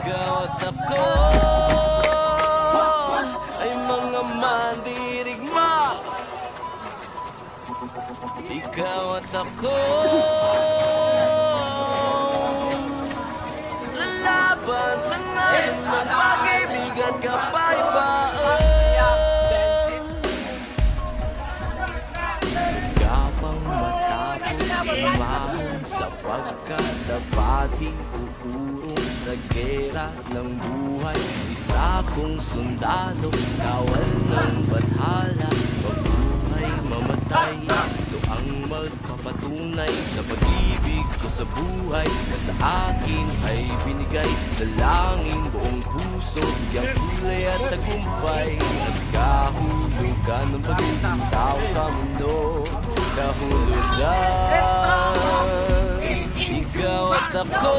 Ikaw at ako ay mga mandirigma. Ikaw at ako lalaban sa ngalan ng pag-ibig at kapayapaan. Gapang matapos umahon sapagkat dapating uurong sa gera ng buhay. Isa kong sundalo, kawal ng bathala, mabuhay, mamatay. Ito ang magpapatunay sa pag-ibig ko sa buhay na sa akin ay binigay. Dalangin buong puso, bigyan kulay at tagumpay. At kahulugan ng pagiging tao sa mundo, kahulugan. Ikaw at ako